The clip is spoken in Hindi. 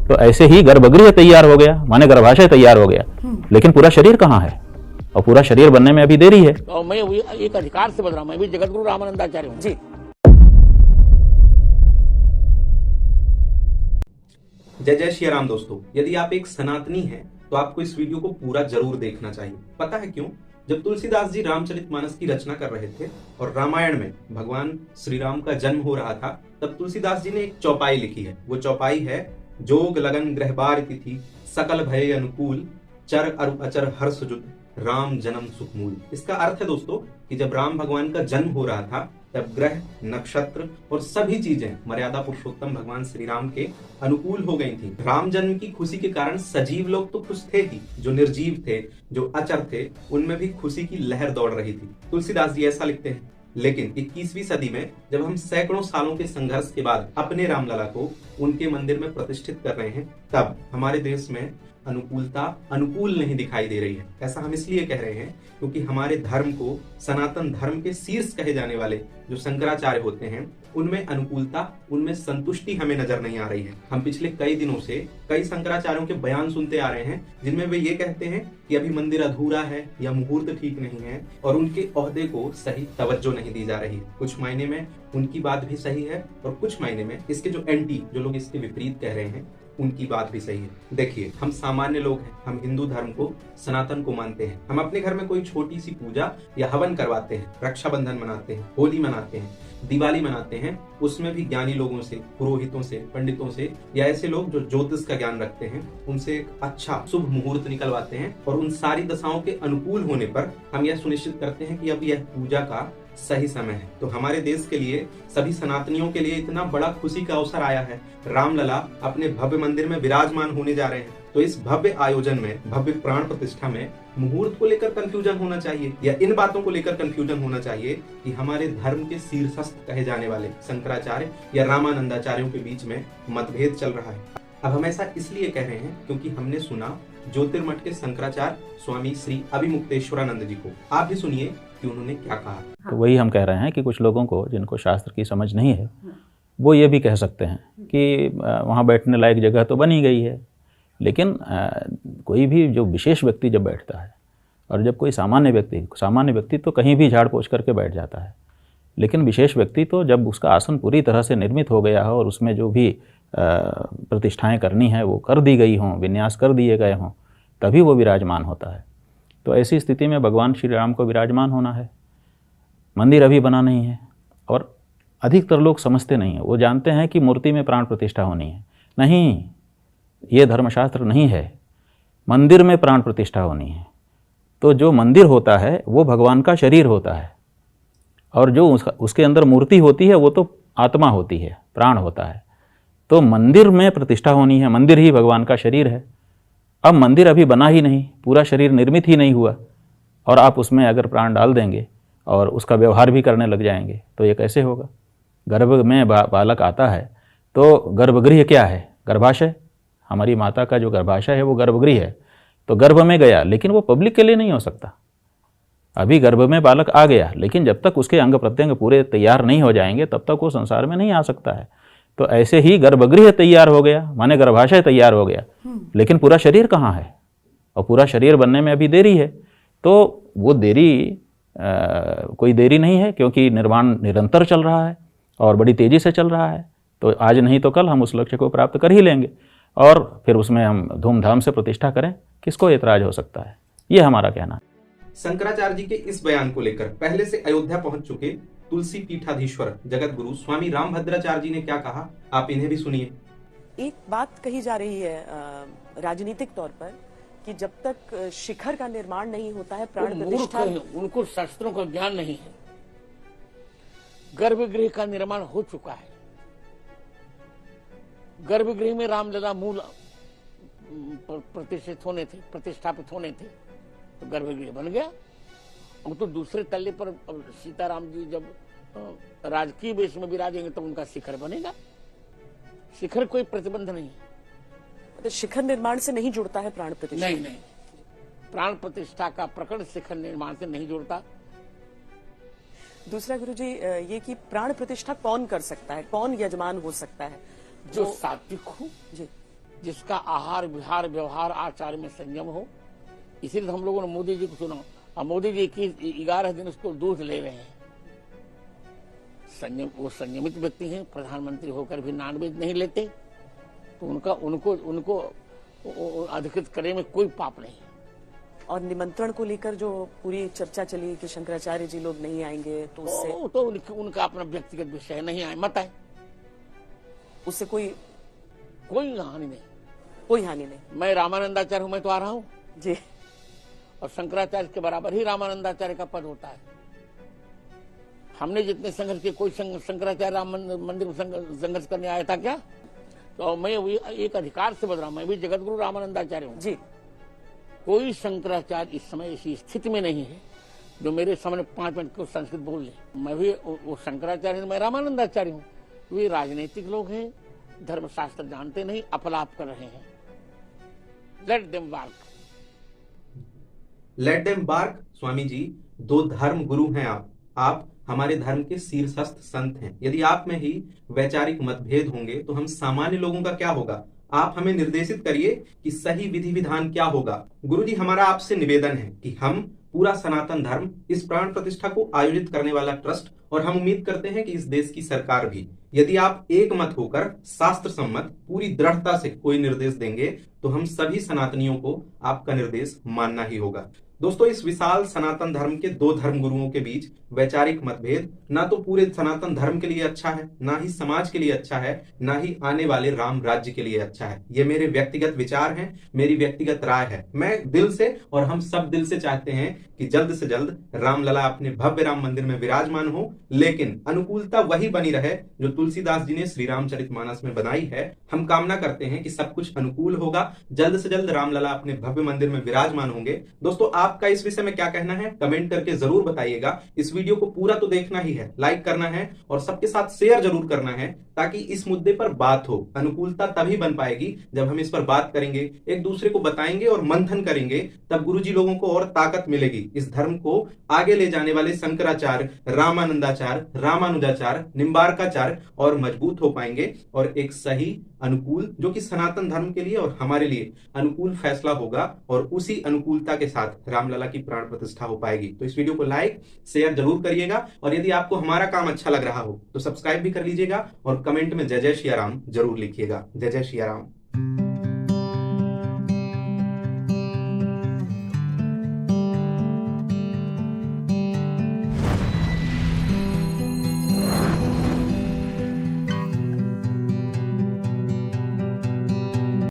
तो ऐसे ही गर्भगृह तैयार हो गया, माने गर्भाशय तैयार हो गया, लेकिन पूरा शरीर कहाँ है? और पूरा शरीर बनने में अभी देरी है। और मैं एक अधिकार से बोल रहा हूँ, मैं भी जगतगुरु रामानंदाचार्य हूँ जी। जय जय श्री राम दोस्तों, यदि आप एक सनातनी हैं तो आपको इस वीडियो को पूरा जरूर देखना चाहिए। पता है क्यों? जब तुलसीदास जी रामचरितमानस की रचना कर रहे थे और रामायण में भगवान श्री राम का जन्म हो रहा था, तब तुलसीदास जी ने एक चौपाई लिखी है। वो चौपाई है, जोग लगन ग्रह बार तिथि सकल भय अनुकूल चर अरु अचर हर्ष जुत राम जन्म सुखमूल। इसका अर्थ है दोस्तों कि जब राम भगवान का जन्म हो रहा था तब ग्रह, नक्षत्र और सभी चीजें मर्यादा पुरुषोत्तम भगवान श्री राम के अनुकूल हो गई थी। राम जन्म की खुशी के कारण सजीव लोग तो खुश थे ही, जो निर्जीव थे, जो अचर थे, उनमें भी खुशी की लहर दौड़ रही थी। तुलसीदास जी ऐसा लिखते हैं। लेकिन 21वीं सदी में जब हम सैकड़ों सालों के संघर्ष के बाद अपने रामलला को उनके मंदिर में प्रतिष्ठित कर रहे हैं, तब हमारे देश में अनुकूलता अनुकूल नहीं दिखाई दे रही है। ऐसा हम इसलिए कह रहे हैं क्योंकि हमारे धर्म को सनातन धर्म के शीर्ष कहे जाने वाले जो शंकराचार्य होते हैं, उनमें अनुकूलता, उनमें संतुष्टि हमें नजर नहीं आ रही है। हम पिछले कई दिनों से कई शंकराचार्यों के बयान सुनते आ रहे हैं जिनमें वे ये कहते हैं कि अभी मंदिर अधूरा है या मुहूर्त ठीक नहीं है और उनके ओहदे को सही तवज्जो नहीं दी जा रही। कुछ मायने में उनकी बात भी सही है और कुछ मायने में इसके जो एंटी, जो लोग इसके विपरीत कह रहे हैं, उनकी बात भी सही है। देखिए, हम सामान्य लोग हैं, हम हिंदू धर्म को, सनातन को मानते हैं। हम अपने घर में कोई छोटी सी पूजा या हवन करवाते हैं, रक्षाबंधन मनाते हैं, होली मनाते हैं, दिवाली मनाते हैं। उसमें भी ज्ञानी लोगों से, पुरोहितों से, पंडितों से या ऐसे लोग जो ज्योतिष का ज्ञान रखते हैं, उनसे एक अच्छा शुभ मुहूर्त निकलवाते हैं और उन सारी दशाओं के अनुकूल होने पर हम यह सुनिश्चित करते हैं कि अब यह पूजा का सही समय है। तो हमारे देश के लिए, सभी सनातनियों के लिए इतना बड़ा खुशी का अवसर आया है। रामलला अपने भव्य मंदिर में विराजमान होने जा रहे हैं। तो इस भव्य आयोजन में, भव्य प्राण प्रतिष्ठा में मुहूर्त को लेकर कंफ्यूजन होना चाहिए या इन बातों को लेकर कंफ्यूजन होना चाहिए कि हमारे धर्म के शीर्षस्थ कहे जाने वाले शंकराचार्य या रामानंदाचार्यों के बीच में मतभेद चल रहा है। अब हम ऐसा इसलिए कह रहे हैं क्योंकि हमने सुना ज्योतिर्मठ के शंकराचार्य स्वामी श्री अभिमुक्तेश्वरानंद जी को। आप भी सुनिए कि उन्होंने क्या कहा। तो वही हम कह रहे हैं कि कुछ लोगों को, जिनको शास्त्र की समझ नहीं है, वो ये भी कह सकते हैं कि वहाँ बैठने लायक जगह तो बनी गई है, लेकिन कोई भी जो विशेष व्यक्ति जब बैठता है और जब कोई सामान्य व्यक्ति तो कहीं भी झाड़ पोंछ करके बैठ जाता है, लेकिन विशेष व्यक्ति तो जब उसका आसन पूरी तरह से निर्मित हो गया हो और उसमें जो भी प्रतिष्ठाएं करनी है वो कर दी गई हों, विन्यास कर दिए गए हों, तभी वो विराजमान होता है। तो ऐसी स्थिति में भगवान श्री राम को विराजमान होना है। मंदिर अभी बना नहीं है और अधिकतर लोग समझते नहीं हैं। वो जानते हैं कि मूर्ति में प्राण प्रतिष्ठा होनी है। नहीं, ये धर्मशास्त्र नहीं है। मंदिर में प्राण प्रतिष्ठा होनी है। तो जो मंदिर होता है वो भगवान का शरीर होता है और जो उसके अंदर मूर्ति होती है वो तो आत्मा होती है, प्राण होता है। तो मंदिर में प्रतिष्ठा होनी है। मंदिर ही भगवान का शरीर है। अब मंदिर अभी बना ही नहीं, पूरा शरीर निर्मित ही नहीं हुआ और आप उसमें अगर प्राण डाल देंगे और उसका व्यवहार भी करने लग जाएंगे तो ये कैसे होगा? गर्भ में बालक आता है तो गर्भगृह क्या है? गर्भाशय। हमारी माता का जो गर्भाशय है वो गर्भगृह है। तो गर्भ में गया, लेकिन वो पब्लिक के लिए नहीं हो सकता। अभी गर्भ में बालक आ गया, लेकिन जब तक उसके अंग प्रत्यंग पूरे तैयार नहीं हो जाएंगे तब तक वो संसार में नहीं आ सकता है। तो ऐसे ही गर्भगृह तैयार हो गया, माने गर्भाशय तैयार हो गया, लेकिन पूरा शरीर कहाँ है? और पूरा शरीर बनने में अभी देरी है। तो वो देरी कोई देरी नहीं है, क्योंकि निर्माण निरंतर चल रहा है और बड़ी तेज़ी से चल रहा है। तो आज नहीं तो कल हम उस लक्ष्य को प्राप्त कर ही लेंगे और फिर उसमें हम धूमधाम से प्रतिष्ठा करें। किसको एतराज हो सकता है? ये हमारा कहना है। शंकराचार्य जी के इस बयान को लेकर पहले से अयोध्या पहुंच चुके तुलसी पीठाधीश्वर जगत गुरु स्वामी रामभद्राचार्य जी ने क्या कहा, आप इन्हें भी सुनिए। एक बात कही जा रही है राजनीतिक तौर पर कि जब तक शिखर का निर्माण नहीं होता है, प्राण प्रतिष्ठा, उनको शास्त्रों का ज्ञान नहीं है। गर्भगृह का निर्माण हो चुका है। गर्भगृह में रामलला मूल प्रतिष्ठापित होने थे, तो गर्भगृह बन गया। अब तो दूसरे तल्ले पर सीताराम जी जब राजकीय वेश में विराजेंगे तो उनका शिखर बनेगा। शिखर कोई प्रतिबंध नहीं है। तो शिखर निर्माण से नहीं जुड़ता है प्राण प्रतिष्ठा? नहीं, प्राण प्रतिष्ठा का प्रकरण शिखर निर्माण से नहीं जुड़ता। दूसरा गुरुजी, ये कि प्राण प्रतिष्ठा कौन कर सकता है, कौन यजमान हो सकता है? जो सात्विक हो, जी, जिसका आहार विहार व्यवहार आचार में संयम हो। इसीलिए हम लोगों ने मोदी जी को चुना और मोदी जी 11 दिन उसको दूध ले रहे हैं। संयम, वो संयमित व्यक्ति हैं, प्रधानमंत्री होकर भी नॉनवेज नहीं लेते, तो उनको अधिकृत करने में कोई पाप नहीं। और निमंत्रण को लेकर जो पूरी चर्चा चली कि शंकराचार्य जी लोग नहीं आएंगे, तो उससे तो उनका अपना व्यक्तिगत विषय, नहीं आए मत आए, उससे कोई हानि नहीं। कोई हानि नहीं। मैं रामानंदाचार्य हूं, मैं तो आ रहा हूं जी। और शंकराचार्य के बराबर ही रामानंदाचार्य का पद होता है। हमने जितने संघर्ष किए, कोई शंकराचार्य राम मंदिर में संघर्ष करने आया था क्या? तो मैं भी एक अधिकार से बदल रहा हूं, मैं भी जगत गुरु रामानंदाचार्य हूं जी। कोई शंकराचार्य इस समय ऐसी स्थिति में नहीं है जो मेरे सामने 5 मिनट को संस्कृत बोल ले। मैं भी वो शंकराचार्य, मैं रामानंदाचार्य हूँ। वे राजनीतिक लोग हैं, धर्मशास्त्र जानते नहीं, अपलाप कर रहे हैं। Let them bark. Let them bark. Swami ji, 2 धर्म गुरु हैं आप हमारे धर्म के शीर्षस्थ संत हैं। यदि आप में ही वैचारिक मतभेद होंगे तो हम सामान्य लोगों का क्या होगा? आप हमें निर्देशित करिए कि सही विधि विधान क्या होगा। गुरुजी, हमारा आपसे निवेदन है कि हम पूरा सनातन धर्म, इस प्राण प्रतिष्ठा को आयोजित करने वाला ट्रस्ट, और हम उम्मीद करते हैं कि इस देश की सरकार भी, यदि आप एक मत होकर शास्त्र सम्मत पूरी दृढ़ता से कोई निर्देश देंगे तो हम सभी सनातनियों को आपका निर्देश मानना ही होगा। दोस्तों, इस विशाल सनातन धर्म के 2 धर्म गुरुओं के बीच वैचारिक मतभेद ना तो पूरे सनातन धर्म के लिए अच्छा है, ना ही समाज के लिए अच्छा है, ना ही आने वाले राम राज्य के लिए अच्छा है। ये मेरे व्यक्तिगत विचार हैं, मेरी व्यक्तिगत राय है। मैं दिल से और हम सब दिल से चाहते हैं कि जल्द से जल्द रामलला अपने भव्य राम मंदिर में विराजमान हो, लेकिन अनुकूलता वही बनी रहे जो तुलसीदास जी ने श्री रामचरितमानस में बनाई है। हम कामना करते हैं कि सब कुछ अनुकूल होगा, जल्द से जल्द रामलला अपने भव्य मंदिर में विराजमान होंगे। दोस्तों, आपका इस विषय में क्या कहना है कमेंट करके जरूर बताइएगा। इस वीडियो को पूरा तो देखना ही है, लाइक करना है और सबके साथ शेयर जरूर करना है, ताकि इस मुद्दे पर बात हो। अनुकूलता तभी बन पाएगी जब हम इस पर बात करेंगे, एक दूसरे को बताएंगे और मंथन करेंगे, तब गुरुजी लोगों को और ताकत मिलेगी। इस धर्म को आगे ले जाने वाले शंकराचार्य, रामानंदाचार्य, रामानुजाचार्य, निम्बार्काचार्य और मजबूत हो पाएंगे और एक सही, अनुकूल, जो कि सनातन धर्म के लिए और हमारे लिए अनुकूल फैसला होगा, और उसी अनुकूलता के साथ रामलला की प्राण प्रतिष्ठा हो पाएगी। तो इस वीडियो को लाइक शेयर जरूर करिएगा, और यदि आपको हमारा काम अच्छा लग रहा हो तो सब्सक्राइब भी कर लीजिएगा और कमेंट में जय जय श्री राम जरूर लिखिएगा। जय जय श्री राम।